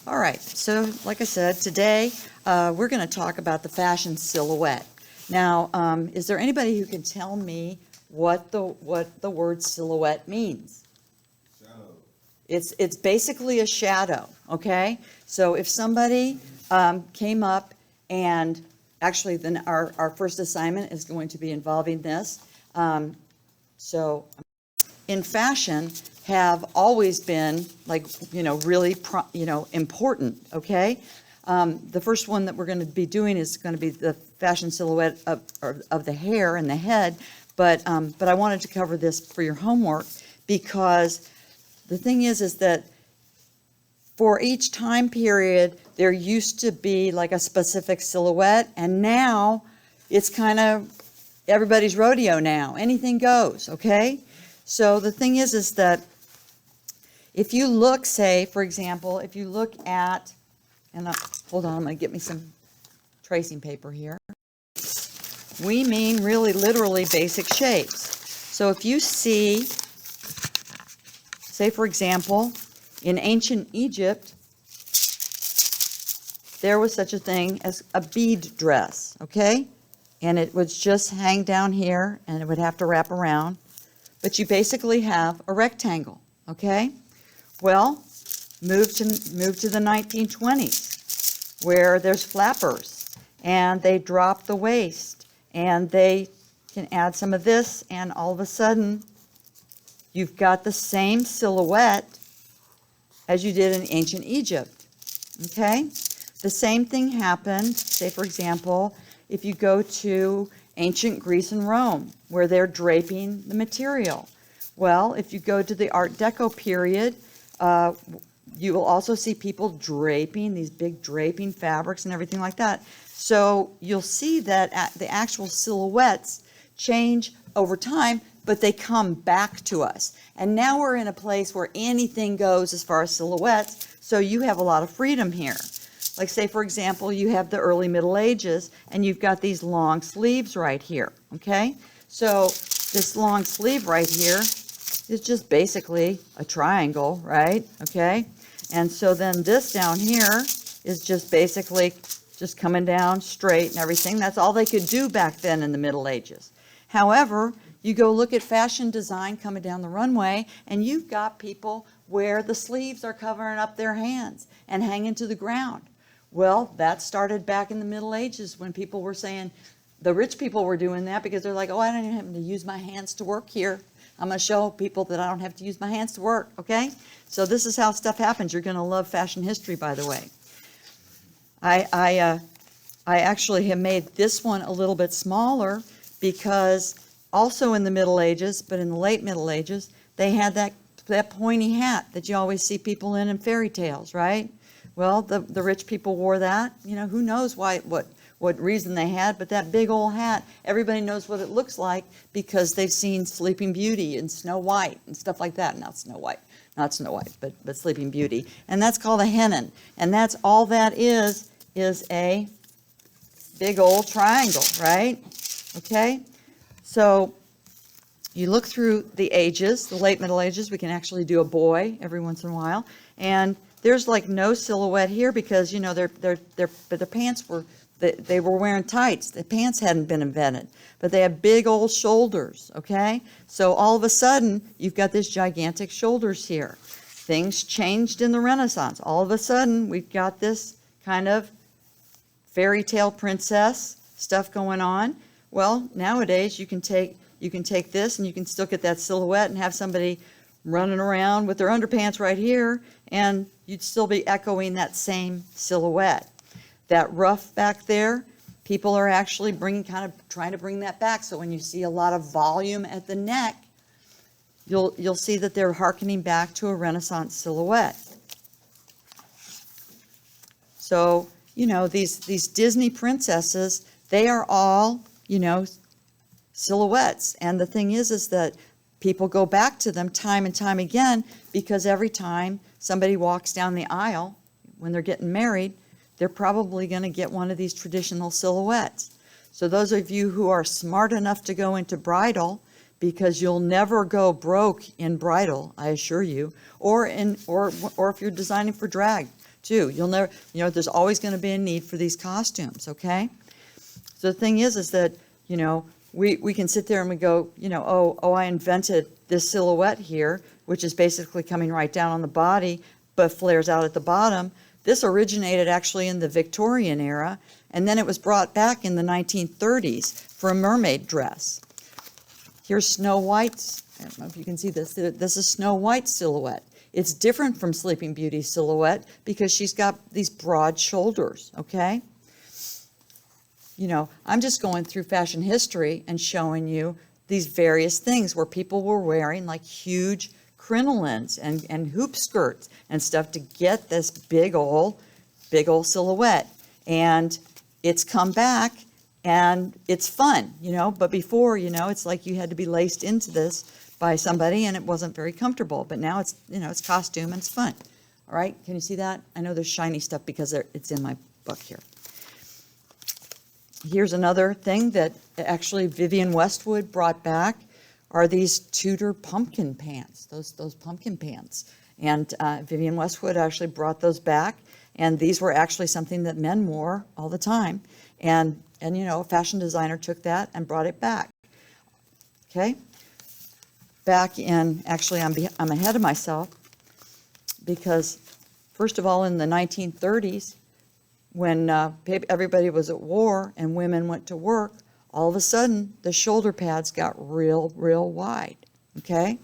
All right, so like I said, today we're going to talk about the fashion silhouette. Now, is there anybody who can tell me what the word silhouette means? Shadow. It's basically a shadow, okay? So if somebody came up and actually then our first assignment is going to be involving this. So in fashion have always been like, really, important, okay? The first one that we're going to be doing is going to be the fashion silhouette of the hair and the head, but I wanted to cover this for your homework because the thing is that for each time period, there used to be like a specific silhouette, and now it's kind of everybody's rodeo now. Anything goes, okay? So the thing is that if you look, say, for example, if you look at, and hold on, I'm going to get me some tracing paper here. We mean really literally basic shapes. So if you see, say, for example, in ancient Egypt, there was such a thing as a bead dress, okay? And it would just hang down here, and it would have to wrap around. But you basically have a rectangle, okay? Well, move to the 1920s, where there's flappers, and they drop the waist, and they can add some of this, and all of a sudden, you've got the same silhouette as you did in ancient Egypt, okay? The same thing happened, say, for example, if you go to ancient Greece and Rome, where they're draping the material. Well, if you go to the Art Deco period, you will also see people draping, these big draping fabrics and everything like that. So you'll see that the actual silhouettes change over time, but they come back to us. And now we're in a place where anything goes as far as silhouettes, so you have a lot of freedom here. Like, say, for example, you have the early Middle Ages, and you've got these long sleeves right here, okay? So this long sleeve right here is just basically a triangle, right? Okay? And so then this down here is just basically just coming down straight and everything. That's all they could do back then in the Middle Ages. However, you go look at fashion design coming down the runway, and you've got people where the sleeves are covering up their hands and hanging to the ground. Well, that started back in the Middle Ages when people were saying, the rich people were doing that because they're like, oh, I don't even have to use my hands to work here. I'm going to show people that I don't have to use my hands to work, okay? So this is how stuff happens. You're going to love fashion history, by the way. I actually have made this one a little bit smaller because also in the Middle Ages, but in the late Middle Ages, they had that pointy hat that you always see people in fairy tales, right? Well, the rich people wore that. Who knows what reason they had, but that big old hat, everybody knows what it looks like because they've seen Sleeping Beauty and Snow White and stuff like that. Not Snow White, but Sleeping Beauty. And that's called a hennin. And that's all that is a big old triangle, right? Okay? So you look through the ages, the late Middle Ages, we can actually do a boy every once in a while. And there's like no silhouette here because, their pants were, they were wearing tights. The pants hadn't been invented, but they have big old shoulders, okay? So all of a sudden, you've got this gigantic shoulders here. Things changed in the Renaissance. All of a sudden, we've got this kind of fairy tale princess stuff going on. Well, nowadays, you can take this and you can still get that silhouette and have somebody running around with their underpants right here, and you'd still be echoing that same silhouette. That ruff back there, people are actually trying to bring that back. So when you see a lot of volume at the neck, you'll see that they're hearkening back to a Renaissance silhouette. So, these Disney princesses, they are all, silhouettes. And the thing is that people go back to them time and time again because every time somebody walks down the aisle when they're getting married, they're probably going to get one of these traditional silhouettes. So those of you who are smart enough to go into bridal, because you'll never go broke in bridal, I assure you, or if you're designing for drag, too. You'll never, there's always going to be a need for these costumes, okay? So the thing is that, we can sit there and we go, I invented this silhouette here, which is basically coming right down on the body, but flares out at the bottom. This originated actually in the Victorian era, and then it was brought back in the 1930s for a mermaid dress. Here's Snow White's, I don't know if you can see this. This is Snow White's silhouette. It's different from Sleeping Beauty's silhouette because she's got these broad shoulders, okay? I'm just going through fashion history and showing you these various things where people were wearing like huge crinolines and hoop skirts and stuff to get this big old silhouette. And it's come back and it's fun, but before, it's like you had to be laced into this by somebody and it wasn't very comfortable. But now it's, it's costume and it's fun. All right, can you see that? I know there's shiny stuff because it's in my book here. Here's another thing that actually Vivienne Westwood brought back are these Tudor pumpkin pants, those pumpkin pants. And Vivienne Westwood actually brought those back, and these were actually something that men wore all the time. And a fashion designer took that and brought it back. Okay? Back in, actually I'm ahead of myself, because first of all in the 1930s, when everybody was at war and women went to work, all of a sudden the shoulder pads got real wide, okay?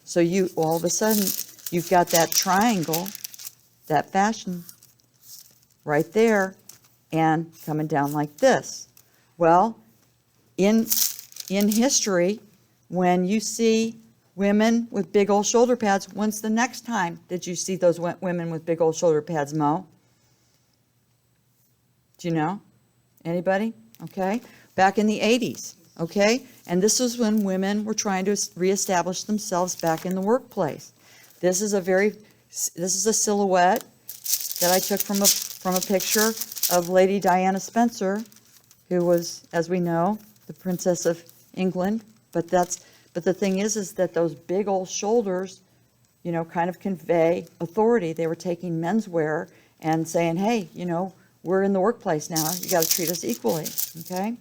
So all of a sudden you've got that triangle, that fashion right there, and coming down like this. Well, in history, when you see women with big old shoulder pads, when's the next time that you see those women with big old shoulder pads, Mo? Do you know? Anybody? Okay. Back in the 80s, okay? And this was when women were trying to reestablish themselves back in the workplace. This is a silhouette that I took from a picture of Lady Diana Spencer, who was, as we know, the Princess of England. But the thing is that those big old shoulders, kind of convey authority. They were taking menswear and saying, hey, we're in the workplace now. You got to treat us equally, okay?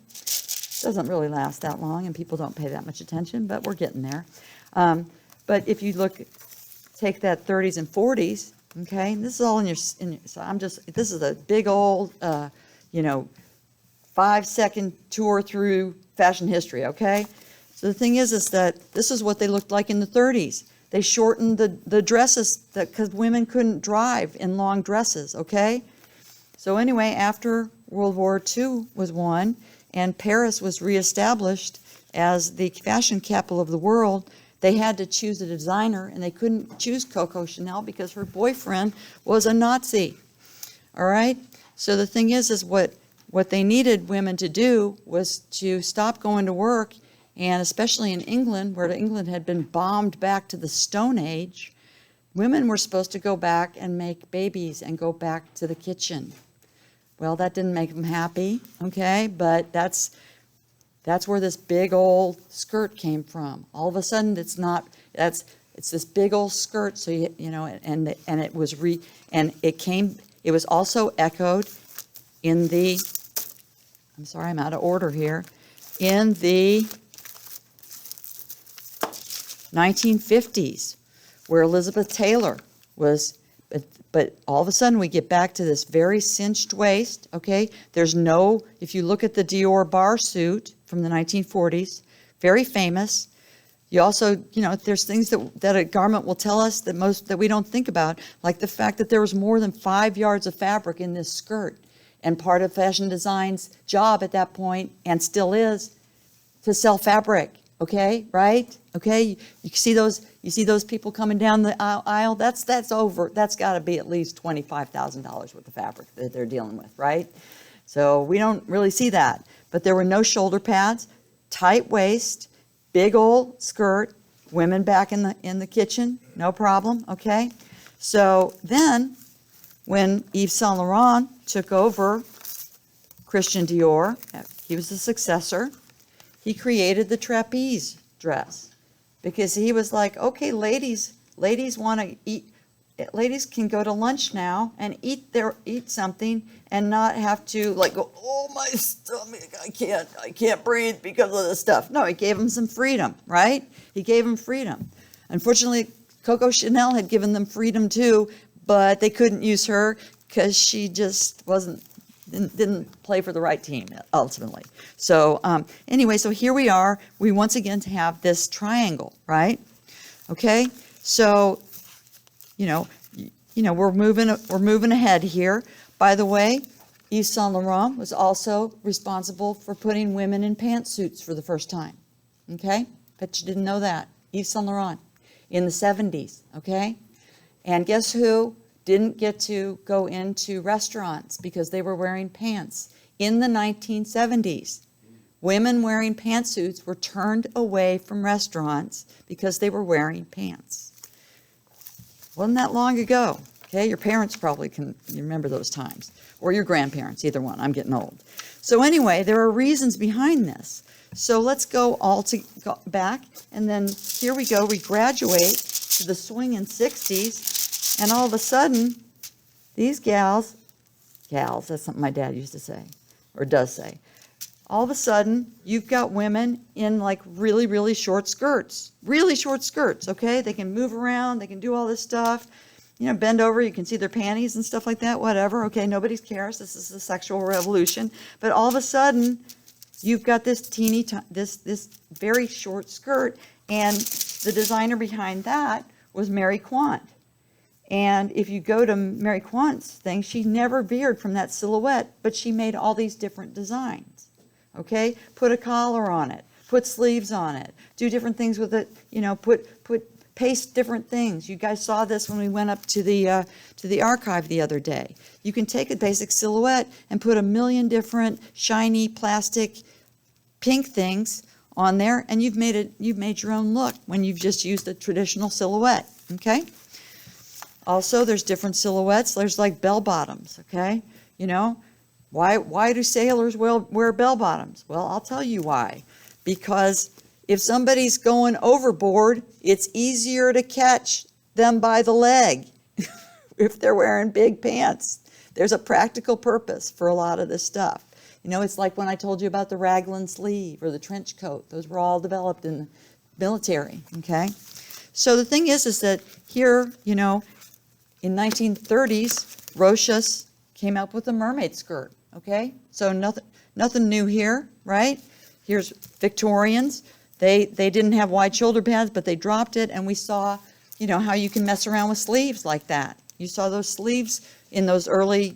Doesn't really last that long, and people don't pay that much attention, but we're getting there. But if you take that 30s and 40s, okay, and this is all in your. So this is a big old, 5-second tour through fashion history, okay? So the thing is that this is what they looked like in the 30s. They shortened the dresses because women couldn't drive in long dresses, okay? So anyway, after World War II was won and Paris was reestablished as the fashion capital of the world, they had to choose a designer, and they couldn't choose Coco Chanel because her boyfriend was a Nazi. All right? So the thing is what they needed women to do was to stop going to work, and especially in England, where England had been bombed back to the Stone Age, women were supposed to go back and make babies and go back to the kitchen. Well, that didn't make them happy, okay? But that's where this big old skirt came from. All of a sudden, it's this big old skirt. So it was also echoed in the. I'm sorry, I'm out of order here. In the 1950s, where Elizabeth Taylor was. But all of a sudden we get back to this very cinched waist, okay? If you look at the Dior bar suit from the 1940s, very famous. You also, there's things that a garment will tell us that we don't think about, like the fact that there was more than 5 yards of fabric in this skirt. And part of fashion design's job at that point, and still is, to sell fabric. Okay, right? Okay, you see those people coming down the aisle. That's over. That's got to be at least $25,000 worth of fabric that they're dealing with, right? So we don't really see that. But there were no shoulder pads, tight waist, big old skirt. Women back in the kitchen, no problem. Okay, so then when Yves Saint Laurent took over Christian Dior, he was the successor. He created the trapeze dress because he was like, okay, ladies want to eat, ladies can go to lunch now and eat something and not have to like go, oh, my stomach, I can't breathe because of this stuff. No, he gave them some freedom, right? He gave them freedom. Unfortunately, Coco Chanel had given them freedom too, but they couldn't use her because she just didn't play for the right team ultimately. So anyway, so here we are. We once again have this triangle, right? Okay, so we're moving ahead here. By the way, Yves Saint Laurent was also responsible for putting women in pantsuits for the first time. Okay, bet you didn't know that. Yves Saint Laurent in the 70s. Okay, and guess who didn't get to go into restaurants because they were wearing pants in the 1970s? Women wearing pantsuits were turned away from restaurants because they were wearing pants. Wasn't that long ago. Okay, your parents probably can remember those times, or your grandparents, either one. I'm getting old. So anyway, there are reasons behind this. So let's go go back, and then here we go. We graduate to the swinging 60s, and all of a sudden, these gals, that's something my dad used to say, or does say. All of a sudden, you've got women in like really, really short skirts, okay? They can move around, they can do all this stuff, bend over, you can see their panties and stuff like that, whatever, okay? Nobody cares, this is the sexual revolution. But all of a sudden, you've got this this very short skirt, and the designer behind that was Mary Quant. And if you go to Mary Quant's thing, she never veered from that silhouette, but she made all these different designs. Okay, put a collar on it, put sleeves on it, do different things with it, paste different things. You guys saw this when we went up to the archive the other day. You can take a basic silhouette and put a million different shiny plastic pink things on there, and you've made your own look when you've just used a traditional silhouette. Okay. Also, there's different silhouettes. There's like bell bottoms. Okay, Why do sailors wear bell bottoms? Well, I'll tell you why. Because if somebody's going overboard, it's easier to catch them by the leg if they're wearing big pants. There's a practical purpose for a lot of this stuff. It's like when I told you about the raglan sleeve or the trench coat. Those were all developed in the military, okay? So the thing is that here, in 1930s, Rochas came up with a mermaid skirt. Okay, so nothing new here, right? Here's Victorians. They didn't have wide shoulder pads, but they dropped it, and we saw, how you can mess around with sleeves like that. You saw those sleeves in those early,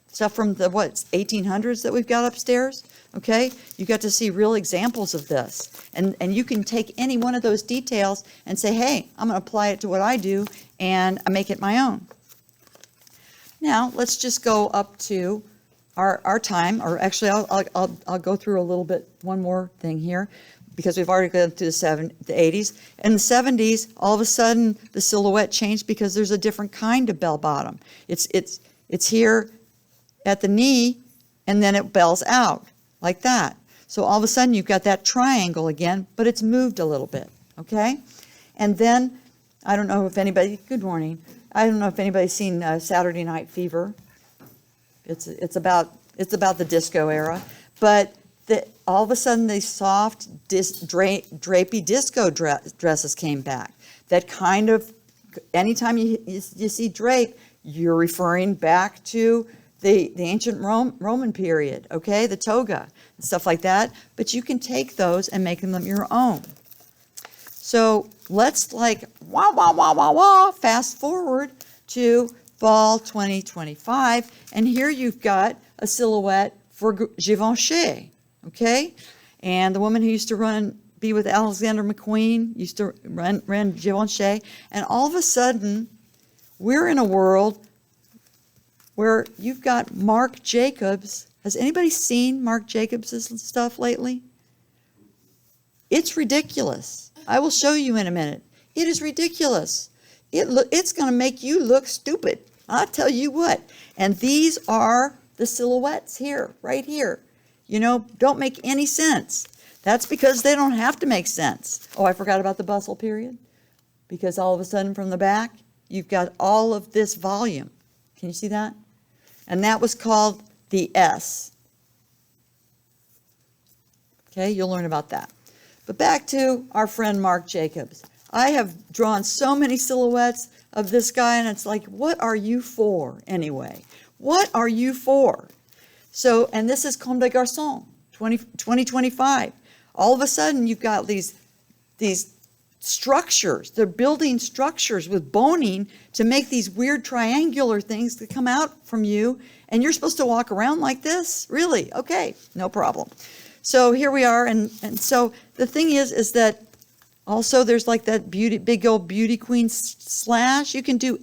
stuff from the 1800s that we've got upstairs. Okay, you got to see real examples of this, and you can take any one of those details and say, hey, I'm going to apply it to what I do, and I make it my own. Now let's just go up to our time, or actually I'll go through a little bit, one more thing here, because we've already gone through the 80s. In the 70s, all of a sudden the silhouette changed because there's a different kind of bell bottom. It's here at the knee, and then it bells out like that. So all of a sudden you've got that triangle again, but it's moved a little bit, okay? And then, I don't know if anybody, good morning. I don't know if anybody's seen Saturday Night Fever. It's about the disco era, but all of a sudden these soft drapey disco dresses came back. That kind of, anytime you see drape, you're referring back to the ancient Roman period, okay, the toga and stuff like that. But you can take those and make them your own. So let's fast forward to fall 2025, and here you've got a silhouette for Givenchy, okay? And the woman who used to be with Alexander McQueen used to run Givenchy, and all of a sudden, we're in a world where you've got Marc Jacobs. Has anybody seen Marc Jacobs' stuff lately? It's ridiculous. I will show you in a minute. It is ridiculous. It's going to make you look stupid. I'll tell you what. And these are the silhouettes here, right here. Don't make any sense. That's because they don't have to make sense. Oh, I forgot about the bustle period. Because all of a sudden from the back, you've got all of this volume. Can you see that? And that was called the S. Okay, you'll learn about that. But back to our friend Marc Jacobs. I have drawn so many silhouettes of this guy, and it's like, what are you for anyway? What are you for? So, and this is Comme des Garçons, 2025. All of a sudden, you've got these structures. They're building structures with boning to make these weird triangular things that come out from you, and you're supposed to walk around like this? Really? Okay, no problem. So here we are, and so the thing is that also there's like that big old beauty queen slash. You can do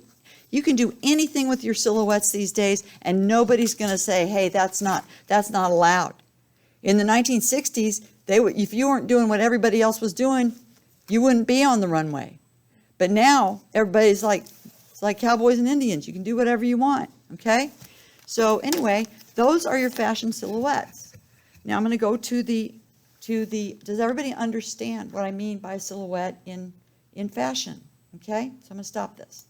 anything with your silhouettes these days, and nobody's going to say, hey, that's not allowed. In the 1960s, if you weren't doing what everybody else was doing, you wouldn't be on the runway. But now everybody's like, it's like cowboys and Indians. You can do whatever you want, okay? So anyway, those are your fashion silhouettes. Now I'm going to go to the, does everybody understand what I mean by silhouette in fashion? Okay, so I'm going to stop this.